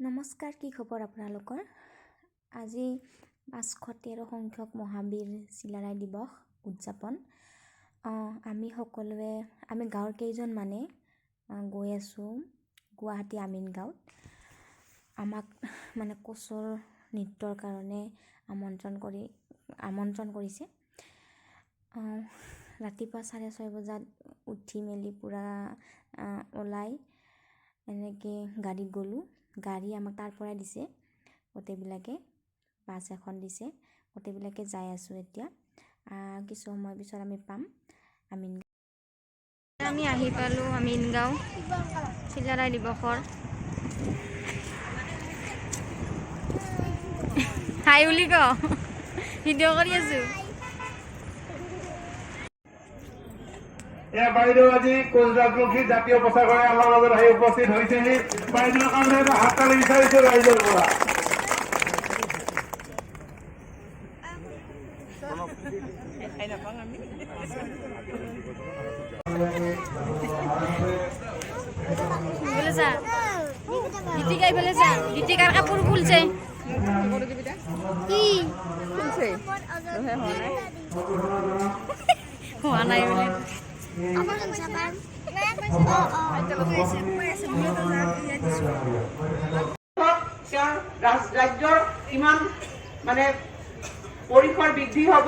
নমস্কাৰ, কি খবৰ আপোনালোকৰ? আজি 513 সংখ্যক মহাবীৰ চিলাৰায় দিৱস উদযাপন। আমি সকলোৱে গাঁৱৰ কেইজনমানে গৈ আছোঁ গুৱাহাটী আমিনগাঁৱত। আমাক কোচৰ নৃত্যৰ কাৰণে আমন্ত্ৰণ কৰিছে। ৰাতিপুৱা 6:30 বজাত উঠি মেলি পূৰা ওলাই এনেকৈ গাড়ীত গ'লোঁ। গাড়ী আমাক তাৰ পৰাই দিছে, গোটেইবিলাকে বাছ এখন দিছে, গোটেইবিলাকে যাই আছোঁ। এতিয়া কিছু সময় পিছত আমি পাম আমিনগাঁও। আমি আহি পালোঁ আমিনগাঁও চিলাৰায় দিৱসৰ। হাই বুলি ক, ভিডিঅ' কৰি আছোঁ। বাইদেউ আজি কোচ ৰাজমুখী জাতীয় পতাকাৰে আমাৰ মাজত আহি উপস্থিত হৈছেহি। বাইদেউৰ কাৰণে এটা হাততালি বিচাৰিছো ৰাইজৰ পৰা। গীতিকাৰ কাপোৰ খুলছে কি হোৱা নাই বোলে। ৰাজ্যৰ কিমান পৰিসৰ বৃদ্ধি হ'ব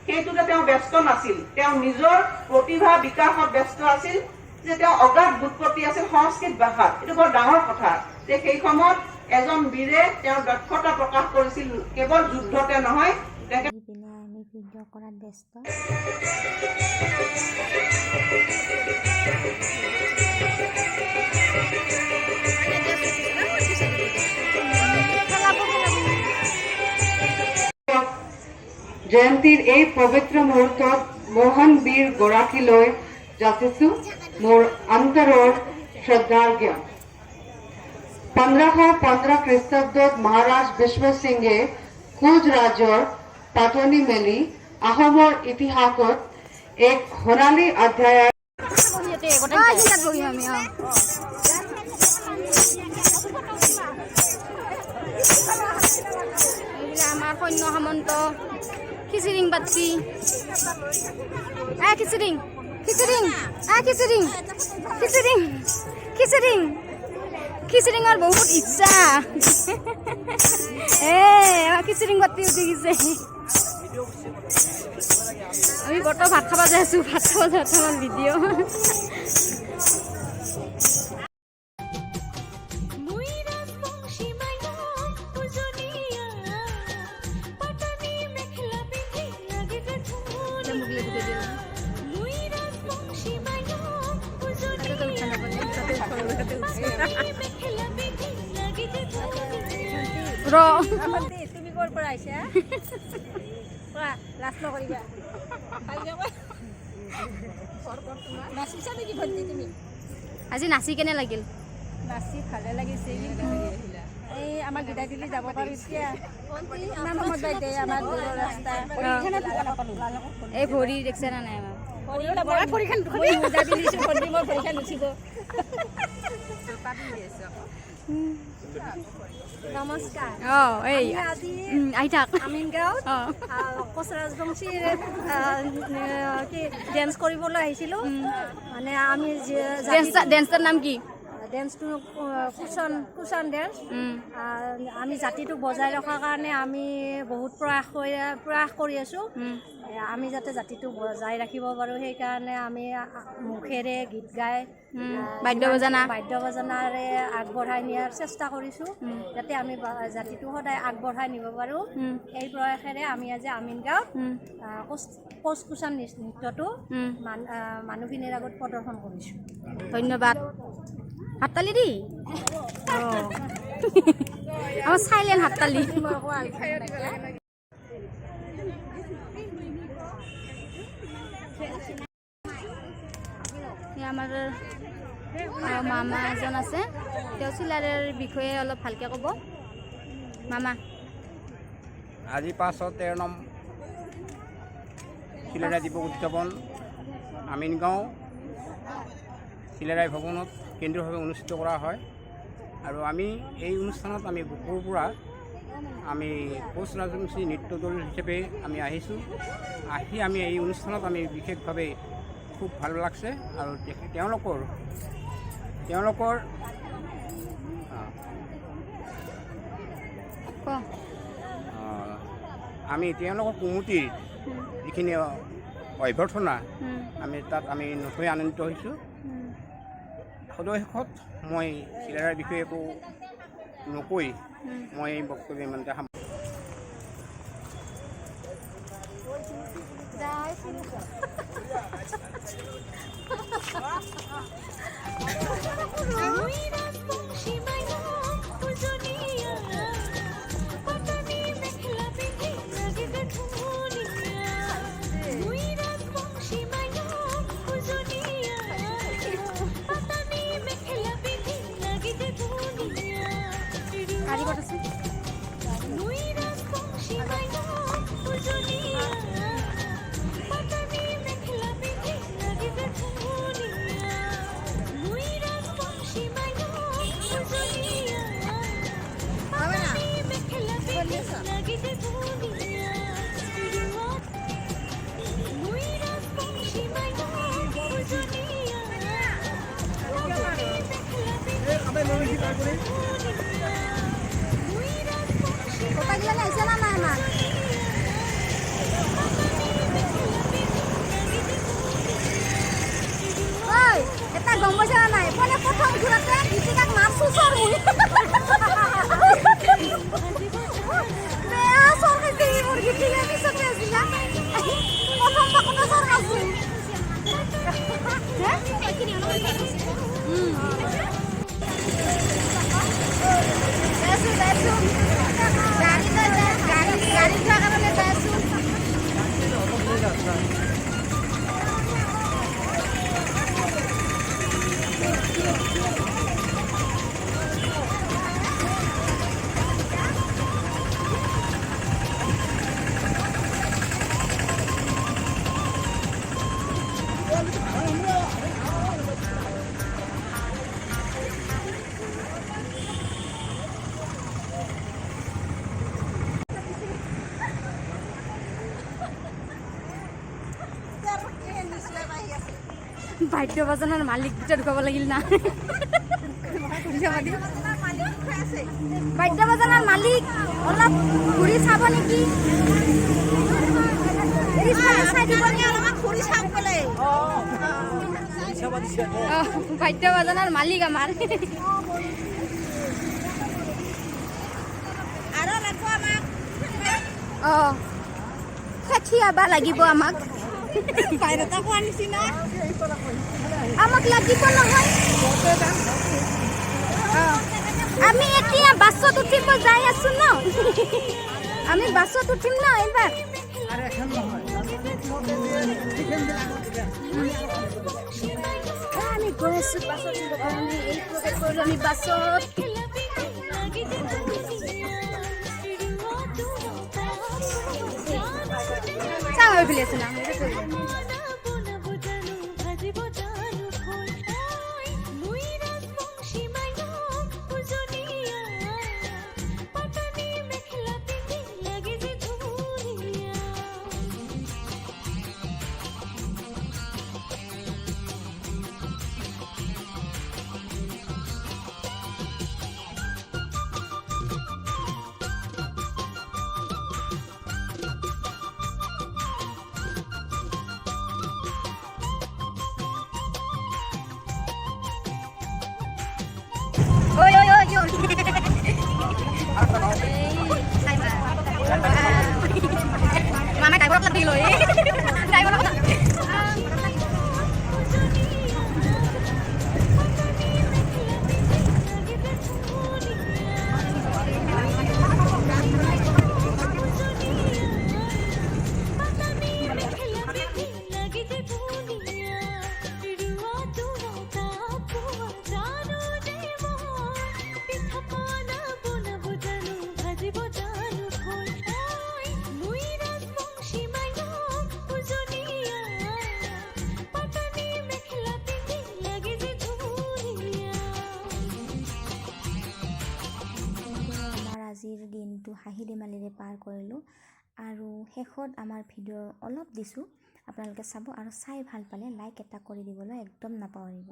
সেইটোতে তেওঁ ব্যস্ত নাছিল। তেওঁ নিজৰ প্ৰতিভা বিকাশত ব্যস্ত আছিল, যে তেওঁ অগাধ বুৎপত্তি আছিল সংস্কৃত ভাষাত। এইটো বৰ ডাঙৰ কথা যে সেই সময়ত এজন বীৰে তেওঁৰ দক্ষতা প্ৰকাশ কৰিছিল, কেৱল যুদ্ধতে নহয়। আমি ভিডিঅ' কৰাত ব্যস্ত। জয়ন্তীৰ এই পবিত্ৰ মুহূৰ্তত মহান বীৰ গৰাকীলৈ যাচিছো মোৰ অন্তৰৰ শ্ৰদ্ধাৰ্ঘ্য। 1515 খ্ৰীষ্টাব্দত মহাৰাজ বিশ্ব সিংহে কোচ ৰাজৰ পাতনি মেলি অসমৰ ইতিহাসত এক সোণালী অধ্যায়ৰ আমাৰ সৈন্য সামন্ত খিচিৰিং পাতি খিচিৰিং খিচিৰিং খিচিৰিং খিচিৰিং খিচিৰিং খিচিৰিঙৰ বহুত ইচ্ছা। খিচিৰিং পাতি উঠি গৈছে। আমি বৰ্তমান ভাত খাব যাই আছোঁ। ভাত খাব যাওঁতে আমাৰ ভিডিঅ'। তুমি ক'ৰ পৰা আহিছা? লাজ নকৰিবা। নাচিছা নেকি ভণ্টি তুমি? আজি নাচি কেনে লাগিল? নাচি ভালে লাগিছে। এই আমাক বিদায় দিলে যাব পাৰোঁ এতিয়া। ইমান সময় বাইদে আমাৰ দূৰৰ ৰাস্তা। এই ভৰি দেখিছে না নাই? ভৰিখন মোজা পিন্ধিছোঁ, ভণ্টি মোৰ ভৰিখন উঠিব। নমস্কাৰ। আজি আমিনগাঁৱত কোচ ৰাজবংশীৰ ডেন্স কৰিবলৈ আহিছিলোঁ। আমি ডেন্সৰ নাম কি? ডেন্সটো কুচন ডেন্স। আমি জাতিটোক বজাই ৰখাৰ কাৰণে আমি বহুত প্ৰয়াস কৰি আছোঁ। আমি যাতে জাতিটো বজাই ৰাখিব পাৰোঁ, সেইকাৰণে আমি মুখেৰে গীত গাই বাদ্যবজনাৰে আগবঢ়াই নিয়াৰ চেষ্টা কৰিছোঁ, যাতে আমি জাতিটো সদায় আগবঢ়াই নিব পাৰোঁ। এই প্ৰয়াসেৰে আমি আজি আমিনগাঁৱত কোচ কুচান নৃত্যটো মানুহখিনিৰ আগত প্ৰদৰ্শন কৰিছোঁ। ধন্যবাদ। হাততালি দি আমাৰ সাইলেন্ট হাততালি। আমাৰ মামা এজন আছে, তেওঁ চিলাৰৰ বিষয়ে অলপ ভালকৈ ক'ব। মামা, আজি 513 চিলাৰায় দিৱস উদযাপন আমিনগাঁও চিলাৰায় ভৱনত কেন্দ্ৰীয়ভাৱে অনুষ্ঠিত কৰা হয়। আৰু আমি এই অনুষ্ঠানত আমি বুকুৰ পৰা আমি কোচ ৰাজবংশী নৃত্য দল হিচাপে আমি আহিছোঁ। আহি আমি এই অনুষ্ঠানত আমি বিশেষভাৱে খুব ভাল লাগছে আৰু তেওঁলোকৰ আমি তেওঁলোকৰ কুমুটিৰ যিখিনি অভ্যৰ্থনা আমি তাত আমি নথৈ আনন্দিত হৈছোঁ। সদশেষত মই চিলাৰাৰ বিষয়ে একো নকৈ মই এই বক্তব্য ইমানতে এটা গম পাইছা না নাই মানে প্রথম ঘুরাতে গীতিকাক মারছু সর মুই বেয়া সর গেছে মোর গীতিকা পিছতে আসিলা প্রথম পাকটা সর গেছে বেসু বেসু গাড়ি থাকার কারণে বেসু বাদ্য বাজনাৰ মালিক ভিতৰত ক'ব লাগিল না বাদ্য বাজনাৰ মালিক অলপ ঘূৰি চাব নেকি বাদ্য বাজনাৰ মালিক আমাৰ অঁ ষাঠিয়াবা লাগিব আমাক আমাক লাগিব নহয় আমি এতিয়া বাছত উঠিব যাই আছো ন আমি বাছত উঠিম ন এইবাৰ আমি গৈ আছো বাছত এই প্ৰজেক্ট কৰিলো আমি বাছত চাওঁ এইফালে আছে না আজিৰ দিনটো হাঁহি ধেমালিৰে পাৰ কৰিলোঁ আৰু শেষত আমাৰ ভিডিঅ' অলপ দিছোঁ আপোনালোকে চাব আৰু চাই ভাল পালে লাইক এটা কৰি দিবলৈ একদম নাপাহৰিব।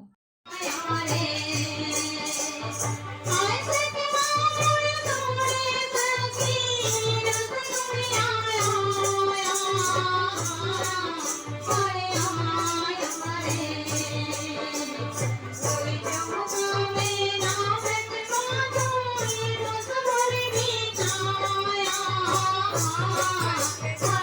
Oh